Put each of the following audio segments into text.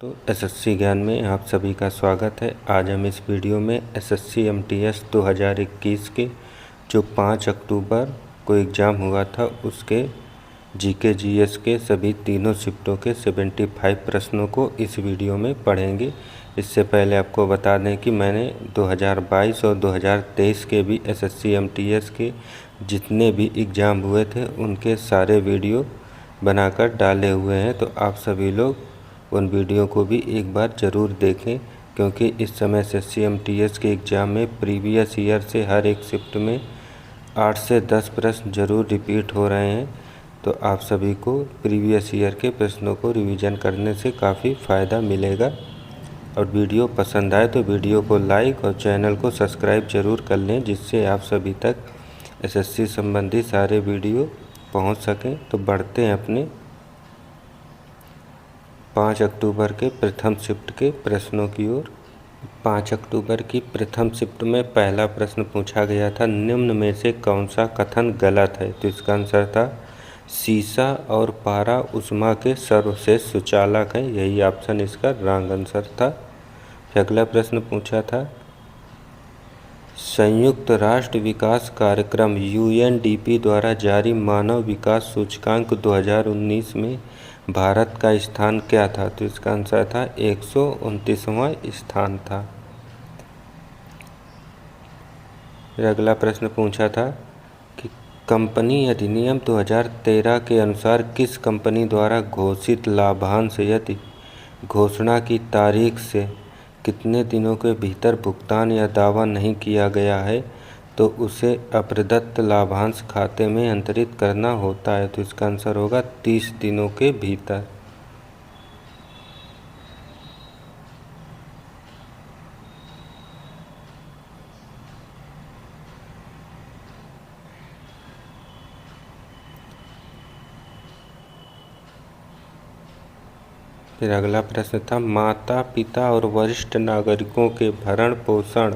तो एसएससी ज्ञान में आप सभी का स्वागत है। आज हम इस वीडियो में एसएससी एमटीएस 2021 के जो 5 अक्टूबर को एग्ज़ाम हुआ था उसके जीके जीएस के सभी तीनों शिफ्टों के 75 प्रश्नों को इस वीडियो में पढ़ेंगे। इससे पहले आपको बता दें कि मैंने 2022 और 2023 के भी एसएससी एमटीएस के जितने भी एग्ज़ाम हुए थे उनके सारे वीडियो बनाकर डाले हुए हैं, तो आप सभी लोग उन वीडियो को भी एक बार ज़रूर देखें, क्योंकि इस समय एसएससी एमटीएस के एग्ज़ाम में प्रीवियस ईयर से हर एक शिफ्ट में 8 से 10 प्रश्न ज़रूर रिपीट हो रहे हैं। तो आप सभी को प्रीवियस ईयर के प्रश्नों को रिवीजन करने से काफ़ी फ़ायदा मिलेगा। और वीडियो पसंद आए तो वीडियो को लाइक और चैनल को सब्सक्राइब ज़रूर कर लें, जिससे आप सभी तक एसएससी संबंधी सारे वीडियो पहुंच सकें। तो बढ़ते हैं अपने 5 अक्टूबर के प्रथम शिफ्ट के प्रश्नों की ओर। 5 अक्टूबर की प्रथम शिफ्ट में पहला प्रश्न पूछा गया था, निम्न में से कौन सा कथन गलत है? तो इसका आंसर था सीसा और पारा उष्मा के सर्वश्रेष्ठ सुचालक हैं। यही ऑप्शन इसका रॉन्ग आंसर था। अगला प्रश्न पूछा था, संयुक्त राष्ट्र विकास कार्यक्रम यूएनडीपी द्वारा जारी मानव विकास सूचकांक 2019 में भारत का स्थान क्या था? तो इसका आंसर था 129वां स्थान था। फिर अगला प्रश्न पूछा था कि कंपनी अधिनियम 2013 के अनुसार किस कंपनी द्वारा घोषित लाभांश यदि घोषणा की तारीख से कितने दिनों के भीतर भुगतान या दावा नहीं किया गया है तो उसे अप्रदत्त लाभांश खाते में अंतरित करना होता है? तो इसका आंसर होगा 30 दिनों के भीतर। फिर अगला प्रश्न था, माता पिता और वरिष्ठ नागरिकों के भरण पोषण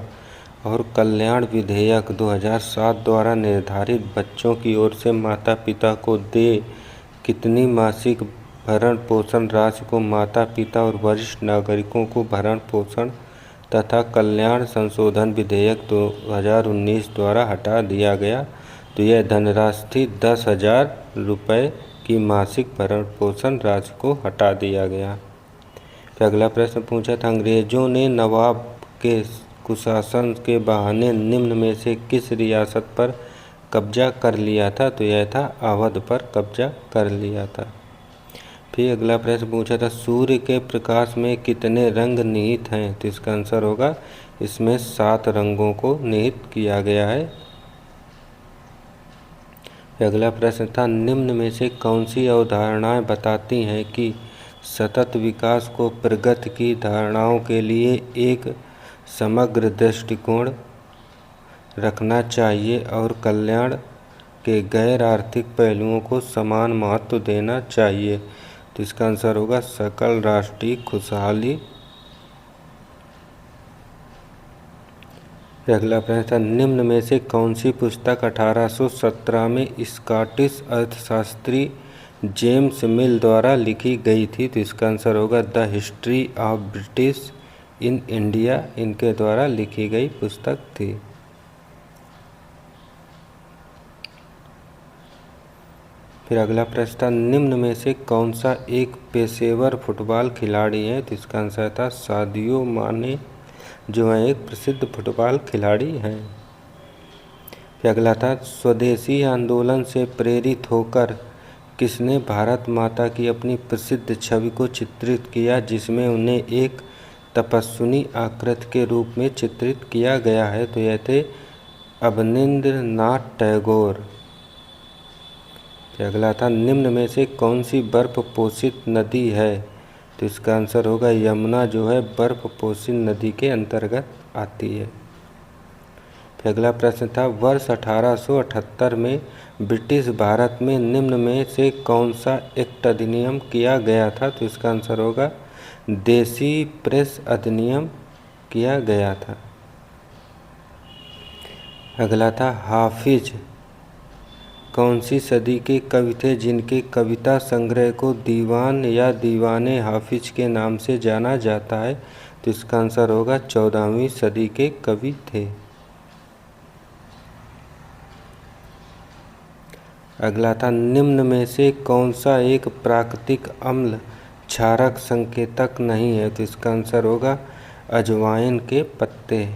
और कल्याण विधेयक 2007 द्वारा निर्धारित बच्चों की ओर से माता पिता को देय कितनी मासिक भरण पोषण राशि को माता पिता और वरिष्ठ नागरिकों को भरण पोषण तथा कल्याण संशोधन विधेयक 2019 द्वारा हटा दिया गया? तो यह धनराशि थी 10,000 रुपये की मासिक भरण पोषण राशि को हटा दिया गया। फिर अगला प्रश्न पूछा था, अंग्रेजों ने नवाब के कुशासन के बहाने निम्न में से किस रियासत पर कब्जा कर लिया था? तो यह था अवध पर कब्जा कर लिया था। फिर अगला प्रश्न पूछा था, सूर्य के प्रकाश में कितने रंग निहित हैं? तो इसका आंसर होगा इसमें 7 रंगों को निहित किया गया है। फिर अगला प्रश्न था, निम्न में से कौन सी अवधारणाएं बताती हैं कि सतत विकास को प्रगति की धारणाओं के लिए एक समग्र दृष्टिकोण रखना चाहिए और कल्याण के गैर आर्थिक पहलुओं को समान महत्व देना चाहिए? तो इसका आंसर होगा सकल राष्ट्रीय खुशहाली। अगला प्रश्न था, निम्न में से कौन सी पुस्तक 1817 में स्कॉटिश अर्थशास्त्री जेम्स मिल द्वारा लिखी गई थी? तो इसका आंसर होगा the history of British in India, इनके द्वारा लिखी गई पुस्तक थी। फिर अगला प्रश्न था, निम्न में से कौन सा एक पेशेवर फुटबॉल खिलाड़ी है? तो इसका आंसर था सादियो माने, जो है एक प्रसिद्ध फुटबॉल खिलाड़ी हैं। फिर अगला था, स्वदेशी आंदोलन से प्रेरित होकर किसने भारत माता की अपनी प्रसिद्ध छवि को चित्रित किया, जिसमें उन्हें एक तपस्विनी आकृति के रूप में चित्रित किया गया है? तो यह थे अवनींद्रनाथ टैगोर। अगला था, निम्न में से कौन सी बर्फ पोषित नदी है? तो इसका आंसर होगा यमुना, जो है बर्फ पोषित नदी के अंतर्गत आती है। फिर अगला प्रश्न था, वर्ष 1878 में ब्रिटिश भारत में निम्न में से कौन सा एक्ट अधिनियम किया गया था? तो इसका आंसर होगा देसी प्रेस अधिनियम किया गया था। अगला था, हाफिज कौन सी सदी के कवि थे जिनके कविता संग्रह को दीवान या दीवाने हाफिज के नाम से जाना जाता है? तो इसका आंसर होगा 14वीं सदी के कवि थे। अगला था, निम्न में से कौन सा एक प्राकृतिक अम्ल क्षारक संकेतक नहीं है? तो इसका आंसर होगा अजवाइन के पत्ते।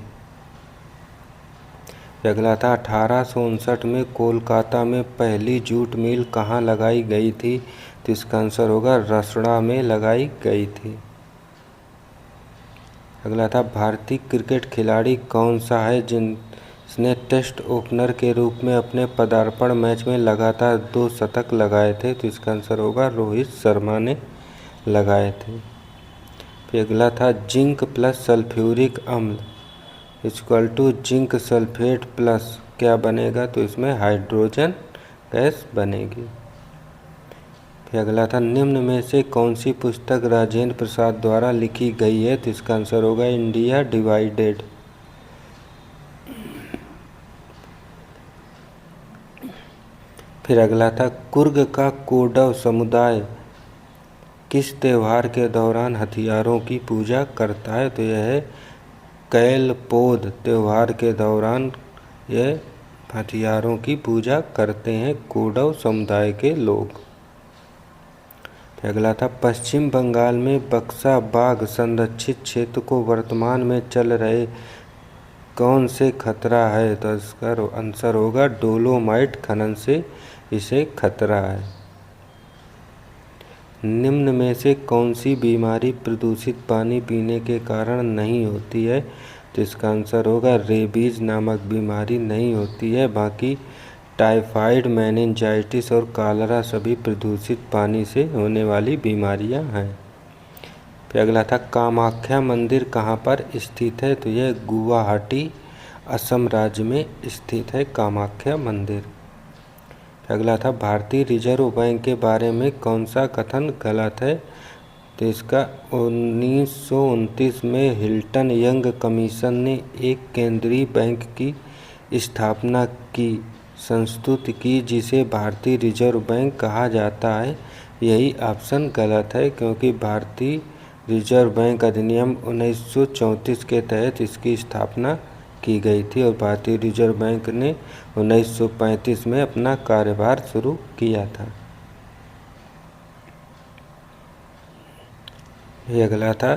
अगला था, 1859 में कोलकाता में पहली जूट मिल कहाँ लगाई गई थी? तो इसका आंसर होगा रसड़ा में लगाई गई थी। अगला था, भारतीय क्रिकेट खिलाड़ी कौन सा है जिसने टेस्ट ओपनर के रूप में अपने पदार्पण मैच में लगातार 2 शतक लगाए थे? तो इसका आंसर होगा रोहित शर्मा ने लगाए थे। फिर अगला था, जिंक प्लस सल्फ्यूरिक अम्ल equal to zinc sulphate plus क्या बनेगा? तो इसमें हाइड्रोजन गैस बनेगी। फिर अगला था, निम्न में से कौन सी पुस्तक राजेंद्र प्रसाद द्वारा लिखी गई है? तो इसका आंसर होगा इंडिया डिवाइडेड। फिर अगला था, कुर्ग का कोडव समुदाय किस त्योहार के दौरान हथियारों की पूजा करता है? तो यह है कैलपोद त्योहार के दौरान यह हथियारों की पूजा करते हैं कोडव समुदाय के लोग। अगला था, पश्चिम बंगाल में बक्सा बाघ संरक्षित क्षेत्र को वर्तमान में चल रहे कौन से खतरा है? तो इसका आंसर होगा डोलोमाइट खनन से इसे खतरा है। निम्न में से कौन सी बीमारी प्रदूषित पानी पीने के कारण नहीं होती है? तो इसका आंसर होगा रेबीज नामक बीमारी नहीं होती है, बाकी टाइफाइड, मेनिंजाइटिस और कॉलरा सभी प्रदूषित पानी से होने वाली बीमारियां हैं। फिर अगला था, कामाख्या मंदिर कहाँ पर स्थित है? तो यह गुवाहाटी असम राज्य में स्थित है कामाख्या मंदिर। अगला था, भारतीय रिजर्व बैंक के बारे में कौन सा कथन गलत है? तो इसका 1929 में हिल्टन यंग कमीशन ने एक केंद्रीय बैंक की स्थापना की संस्तुति की जिसे भारतीय रिजर्व बैंक कहा जाता है। यही ऑप्शन गलत है क्योंकि भारतीय रिजर्व बैंक अधिनियम 1934 के तहत इसकी स्थापना की गई थी और भारतीय रिजर्व बैंक ने 1935 में अपना कार्यभार शुरू किया था। ये अगला था,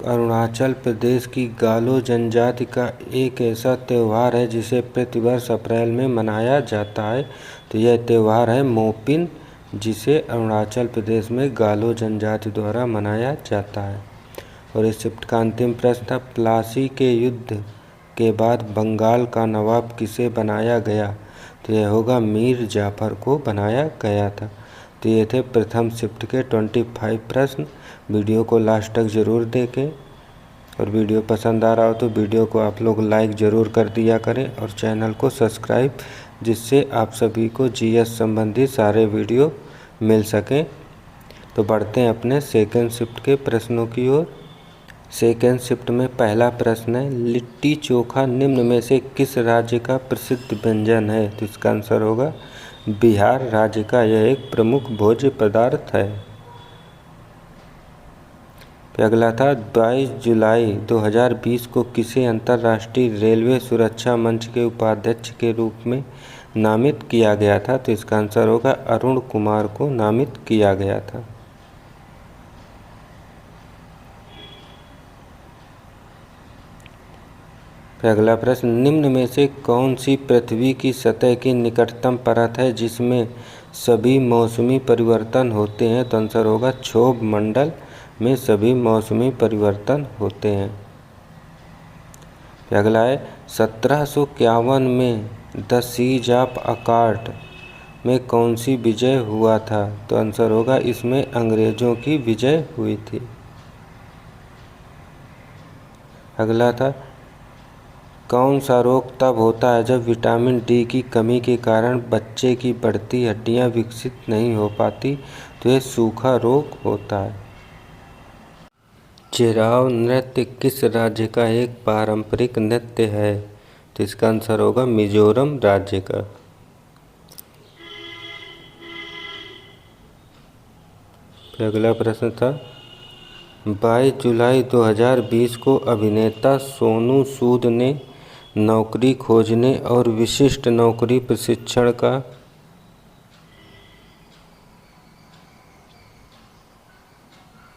अरुणाचल प्रदेश की गालो जनजाति का एक ऐसा त्यौहार है जिसे प्रतिवर्ष अप्रैल में मनाया जाता है। तो यह त्यौहार है मोपिन, जिसे अरुणाचल प्रदेश में गालो जनजाति द्वारा मनाया जाता है। और इस शिफ्ट का अंतिम प्रश्न था, प्लासी के युद्ध के बाद बंगाल का नवाब किसे बनाया गया? तो यह होगा मीर जाफर को बनाया गया था। तो ये थे प्रथम शिफ्ट के 25 प्रश्न। वीडियो को लास्ट तक ज़रूर देखें और वीडियो पसंद आ रहा हो तो वीडियो को आप लोग लाइक ज़रूर कर दिया करें और चैनल को सब्सक्राइब, जिससे आप सभी को जीएस संबंधी सारे वीडियो मिल सकें। तो बढ़ते हैं अपने सेकेंड शिफ्ट के प्रश्नों की ओर। सेकेंड शिफ्ट में पहला प्रश्न है, लिट्टी चोखा निम्न में से किस राज्य का प्रसिद्ध व्यंजन है? तो इसका आंसर होगा बिहार राज्य का यह एक प्रमुख भोज्य पदार्थ है। अगला था, 22 जुलाई 2020 को किसे अंतर्राष्ट्रीय रेलवे सुरक्षा मंच के उपाध्यक्ष के रूप में नामित किया गया था? तो इसका आंसर होगा अरुण कुमार को नामित किया गया था। अगला प्रश्न, निम्न में से कौन सी पृथ्वी की सतह की निकटतम परत है जिसमें सभी मौसमी परिवर्तन होते हैं? तो आंसर होगा क्षोभ मंडल में सभी मौसमी परिवर्तन होते हैं। अगला है, 1751 में द सीज ऑफ अकार्ट में कौन सी विजय हुआ था? तो आंसर होगा इसमें अंग्रेजों की विजय हुई थी। अगला था, कौन सा रोग तब होता है जब विटामिन डी की कमी के कारण बच्चे की बढ़ती हड्डियां विकसित नहीं हो पाती? तो यह सूखा रोग होता है। चिराव नृत्य किस राज्य का एक पारंपरिक नृत्य है? तो इसका आंसर होगा मिजोरम राज्य का। फिर अगला प्रश्न था 22 जुलाई 2020 को अभिनेता सोनू सूद ने नौकरी खोजने और विशिष्ट नौकरी प्रशिक्षण का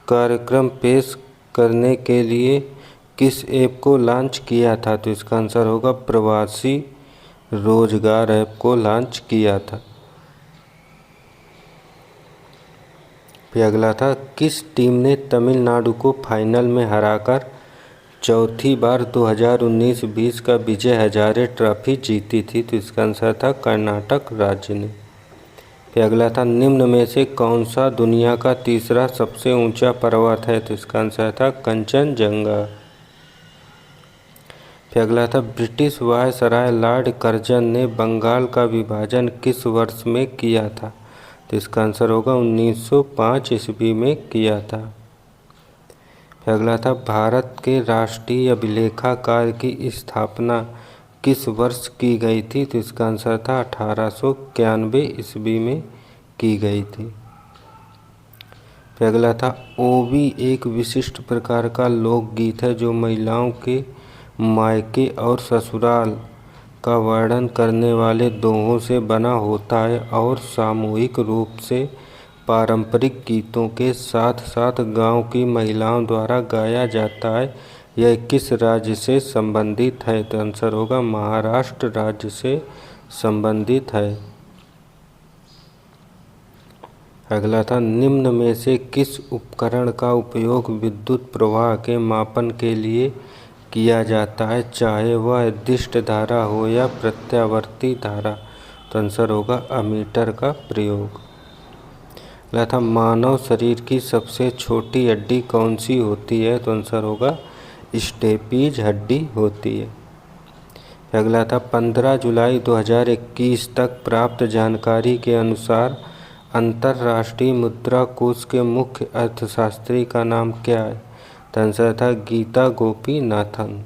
कार्यक्रम पेश करने के लिए किस ऐप को लॉन्च किया था? तो इसका आंसर होगा प्रवासी रोजगार ऐप को लॉन्च किया था। फिर अगला था किस टीम ने तमिलनाडु को फाइनल में हराकर चौथी बार 2019-20 का विजय हजारे ट्रॉफी जीती थी? तो इसका आंसर था कर्नाटक राज्य ने। फिर अगला था निम्न में से कौन सा दुनिया का तीसरा सबसे ऊंचा पर्वत है? तो इसका आंसर था कंचनजंगा। फिर अगला था ब्रिटिश वायसराय लॉर्ड कर्जन ने बंगाल का विभाजन किस वर्ष में किया था? तो इसका आंसर होगा 1905 ईस्वी में किया था। फिर अगला था भारत के राष्ट्रीय अभिलेखागार की स्थापना किस वर्ष की गई थी? तो इसका आंसर था 1891 ईस्वी में की गई थी। फिर अगला था ओवी एक विशिष्ट प्रकार का लोकगीत है जो महिलाओं के मायके और ससुराल का वर्णन करने वाले दोहों से बना होता है और सामूहिक रूप से पारंपरिक गीतों के साथ साथ गांव की महिलाओं द्वारा गाया जाता है। यह किस राज्य से संबंधित है? तो आंसर होगा महाराष्ट्र राज्य से संबंधित है। अगला था निम्न में से किस उपकरण का उपयोग विद्युत प्रवाह के मापन के लिए किया जाता है, चाहे वह निर्दिष्ट धारा हो या प्रत्यावर्ती धारा? तो आंसर होगा अमीटर का प्रयोग। अगला था मानव शरीर की सबसे छोटी हड्डी कौन सी होती है? तो आंसर होगा स्टेपीज हड्डी होती है। अगला था 15 जुलाई 2021 तक प्राप्त जानकारी के अनुसार अंतर्राष्ट्रीय मुद्रा कोष के मुख्य अर्थशास्त्री का नाम क्या है? तो आंसर था गीता गोपीनाथन।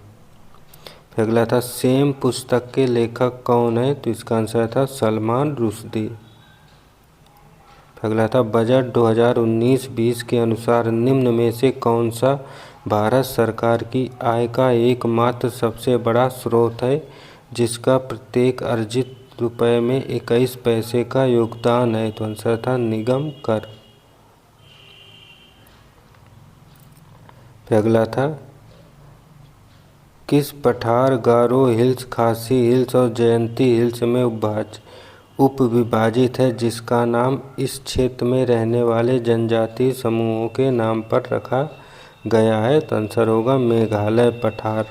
फिर अगला था सेम पुस्तक के लेखक कौन है? तो इसका आंसर था सलमान रुश्दी। फिर अगला था बजट 2019-20 के अनुसार निम्न में से कौन सा भारत सरकार की आय का एकमात्र सबसे बड़ा स्रोत है जिसका प्रत्येक अर्जित रुपये में 21 पैसे का योगदान है? तो आंसर था निगम कर। फिर अगला था किस पठार गारो हिल्स, खासी हिल्स और जयंती हिल्स में उपविभाजित है जिसका नाम इस क्षेत्र में रहने वाले जनजातीय समूहों के नाम पर रखा गया है? तो आंसर होगा मेघालय पठार।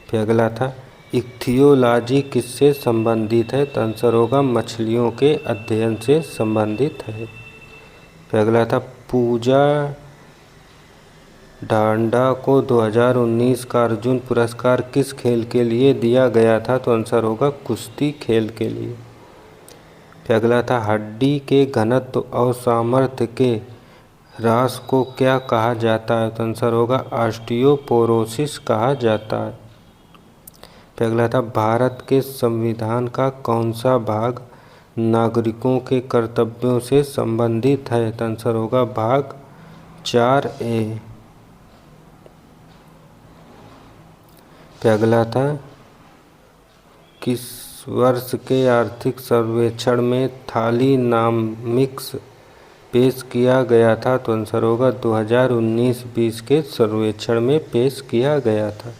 फिर अगला था इक्थियोलॉजी किससे संबंधित है? तो आंसर होगा मछलियों के अध्ययन से संबंधित है। फिर अगला था पूजा ढांडा को 2019 का अर्जुन पुरस्कार किस खेल के लिए दिया गया था? तो आंसर होगा कुश्ती खेल के लिए। फिर अगला था हड्डी के घनत्व और सामर्थ्य के ह्रास को क्या कहा जाता है? तो आंसर होगा ऑस्टियोपोरोसिस कहा जाता है। फिर अगला था भारत के संविधान का कौन सा भाग नागरिकों के कर्तव्यों से संबंधित है? तो आंसर होगा भाग 4A। फिर अगला था किस वर्ष के आर्थिक सर्वेक्षण में थालीनॉमिक्स पेश किया गया था? तो आंसर होगा 2019-20 के सर्वेक्षण में पेश किया गया था।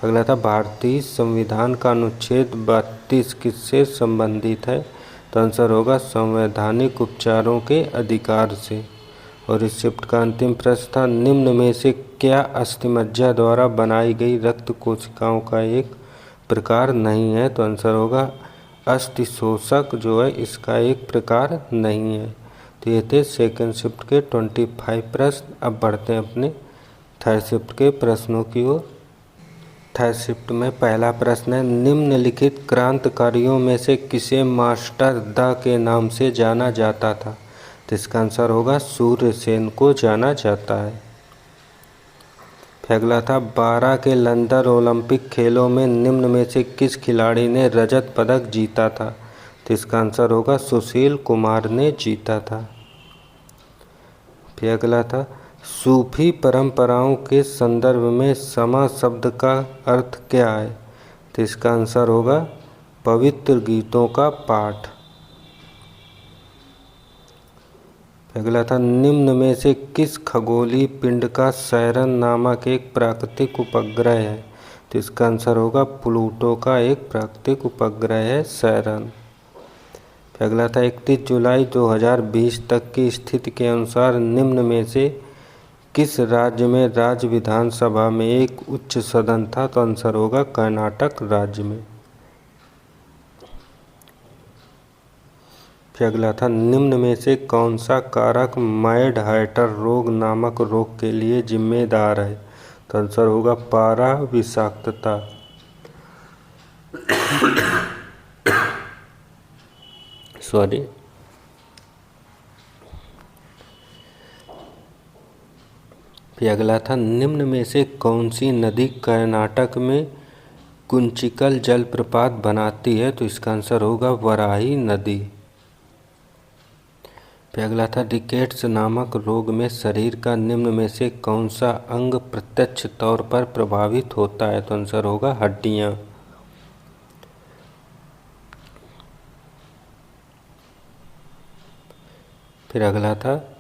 अगला था भारतीय संविधान का अनुच्छेद 32 किससे संबंधित है? तो आंसर होगा संवैधानिक उपचारों के अधिकार से। और इस शिफ्ट का अंतिम प्रश्न था निम्न में से क्या अस्थिमज्जा द्वारा बनाई गई रक्त कोशिकाओं का एक प्रकार नहीं है? तो आंसर होगा अस्थिशोषक जो है इसका एक प्रकार नहीं है। तो ये थे सेकेंड शिफ्ट के 25 प्रश्न। अब बढ़ते हैं अपने थर्ड शिफ्ट के प्रश्नों की ओर। थर्ड शिफ्ट में पहला प्रश्न है निम्नलिखित क्रांतिकारियों में से किसे मास्टर दा के नाम से जाना जाता था? तो इसका आंसर होगा सूर्यसेन को जाना जाता है। फिर अगला था 12 के लंदन ओलंपिक खेलों में निम्न में से किस खिलाड़ी ने रजत पदक जीता था? तो इसका आंसर होगा सुशील कुमार ने जीता था। फिर अगला था सूफी परंपराओं के संदर्भ में समा शब्द का अर्थ क्या है? तो इसका आंसर होगा पवित्र गीतों का पाठ। अगला था निम्न में से किस खगोलीय पिंड का सैरन नामक एक प्राकृतिक उपग्रह है? तो इसका आंसर होगा प्लूटो का एक प्राकृतिक उपग्रह है सैरन। अगला था 31 जुलाई 2020 तक की स्थिति के अनुसार निम्न में से किस राज्य में राज्य विधानसभा में एक उच्च सदन था? तो आंसर होगा कर्नाटक राज्य में। फिर अगला था निम्न में से कौन सा कारक मैड हार्टर रोग नामक रोग के लिए जिम्मेदार है? तो आंसर होगा पारा विषाक्तता। सॉरी। फिर अगला था निम्न में से कौन सी नदी कर्नाटक में कुंचिकल जलप्रपात बनाती है? तो इसका आंसर होगा वराही नदी। फिर अगला था रिकेट्स नामक रोग में शरीर का निम्न में से कौन सा अंग प्रत्यक्ष तौर पर प्रभावित होता है? तो आंसर होगा हड्डियां। फिर अगला था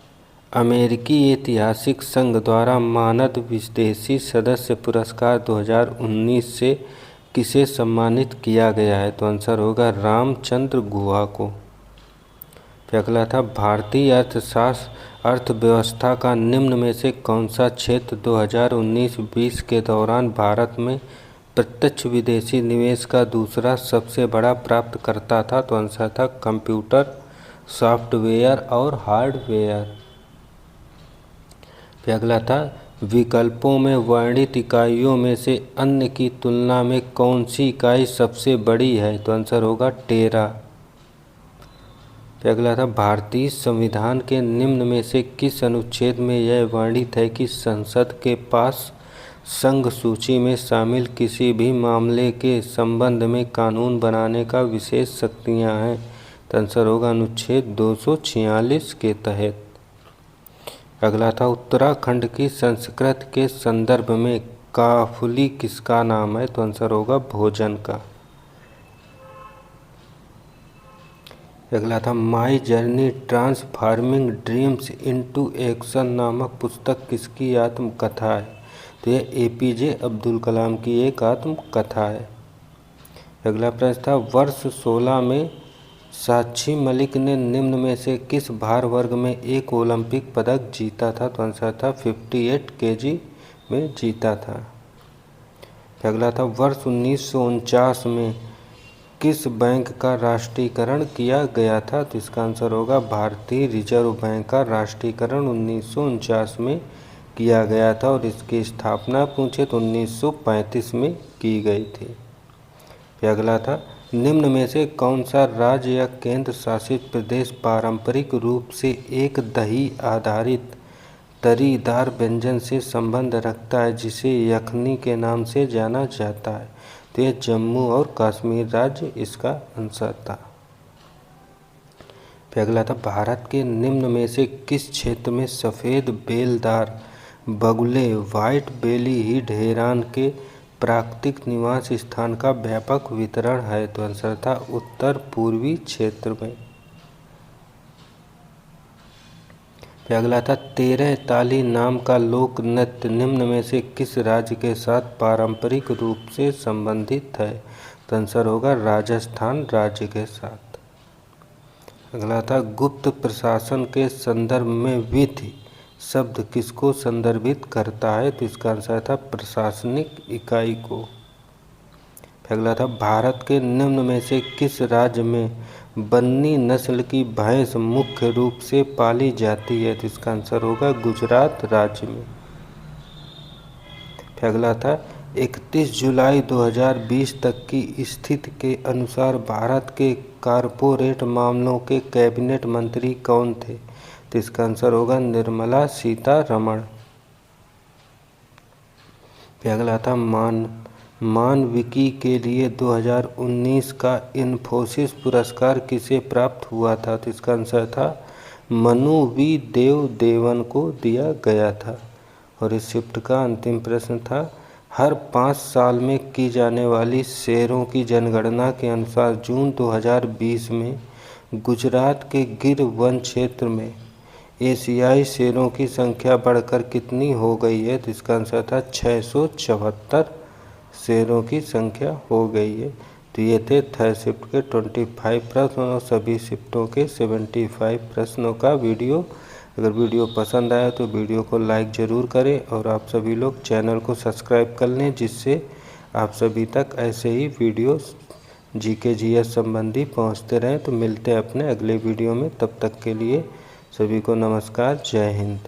अमेरिकी ऐतिहासिक संघ द्वारा मानद विदेशी सदस्य पुरस्कार 2019 से किसे सम्मानित किया गया है? तो आंसर होगा रामचंद्र गुहा को। फिर अगला था भारतीय अर्थव्यवस्था का निम्न में से कौन सा क्षेत्र 2019-20 के दौरान भारत में प्रत्यक्ष विदेशी निवेश का दूसरा सबसे बड़ा प्राप्तकर्ता था? तो आंसर था कंप्यूटर सॉफ्टवेयर और हार्डवेयर। फिर अगला था विकल्पों में वर्णित इकाइयों में से अन्य की तुलना में कौन सी इकाई सबसे बड़ी है? तो आंसर होगा टेरा। फिर अगला था भारतीय संविधान के निम्न में से किस अनुच्छेद में यह वर्णित है कि संसद के पास संघ सूची में शामिल किसी भी मामले के संबंध में कानून बनाने का विशेष शक्तियां हैं? तो आंसर होगा अनुच्छेद 246 के तहत। अगला था उत्तराखंड की संस्कृत के संदर्भ में काफुली किसका नाम है? तो आंसर होगा भोजन का। अगला था my journey transforming dreams into action नामक पुस्तक किसकी आत्मकथा है? तो यह एपीजे अब्दुल कलाम की एक आत्मकथा है। अगला प्रश्न था वर्ष 16 में साक्षी मलिक ने निम्न में से किस भार वर्ग में एक ओलंपिक पदक जीता था? तो आंसर था 58 केजी में जीता था। अगला था वर्ष 1949 में किस बैंक का राष्ट्रीयकरण किया गया था? तो इसका आंसर होगा भारतीय रिजर्व बैंक का राष्ट्रीयकरण 1949 में किया गया था और इसकी स्थापना पूछे तो 1935 में की गई थी। अगला था निम्न में से कौन सा राज्य या केंद्र शासित प्रदेश पारंपरिक रूप से एक दही आधारित तरीदार व्यंजन से संबंध रखता है जिसे यखनी के नाम से जाना जाता है? तो यह जम्मू और कश्मीर राज्य इसका आंसर था। फिर अगला था भारत के निम्न में से किस क्षेत्र में सफ़ेद बेलदार बगुले व्हाइट बेली हीड हेरान के प्राकृतिक निवास स्थान का व्यापक वितरण है? तो आंसर था उत्तर पूर्वी क्षेत्र में। फिर अगला था 13 ताली नाम का लोक नृत्य निम्न में से किस राज्य के साथ पारंपरिक रूप से संबंधित है? तो आंसर होगा राजस्थान राज्य के साथ। अगला था गुप्त प्रशासन के संदर्भ में विधि शब्द किसको संदर्भित करता है? तो इसका आंसर था प्रशासनिक इकाई को। अगला था भारत के निम्न में से किस राज्य में बन्नी नस्ल की भैंस मुख्य रूप से पाली जाती है? तो इसका आंसर होगा गुजरात राज्य में। अगला था 31 जुलाई 2020 तक की स्थिति के अनुसार भारत के कारपोरेट मामलों के कैबिनेट मंत्री कौन थे? तो इसका आंसर होगा निर्मला सीतारमण। फिर अगला था मानविकी के लिए 2019 का इन्फोसिस पुरस्कार किसे प्राप्त हुआ था? तो इसका आंसर था मनु वी देवन को दिया गया था। और इस शिफ्ट का अंतिम प्रश्न था हर 5 साल में की जाने वाली शेरों की जनगणना के अनुसार जून 2020 में गुजरात के गिर वन क्षेत्र में एशियाई शेरों की संख्या बढ़कर कितनी हो गई है? तो इसका आंसर था 674 शेरों की संख्या हो गई है। तो ये थे थर्ड शिफ्ट के 25 प्रश्न और सभी शिफ्टों के 75 प्रश्नों का वीडियो। अगर वीडियो पसंद आया तो वीडियो को लाइक ज़रूर करें और आप सभी लोग चैनल को सब्सक्राइब कर लें, जिससे आप सभी तक ऐसे ही वीडियोस जीके जीएस संबंधी पहुंचते रहें। तो मिलते हैं अपने अगले वीडियो में, तब तक के लिए सभी को नमस्कार, जय हिंद।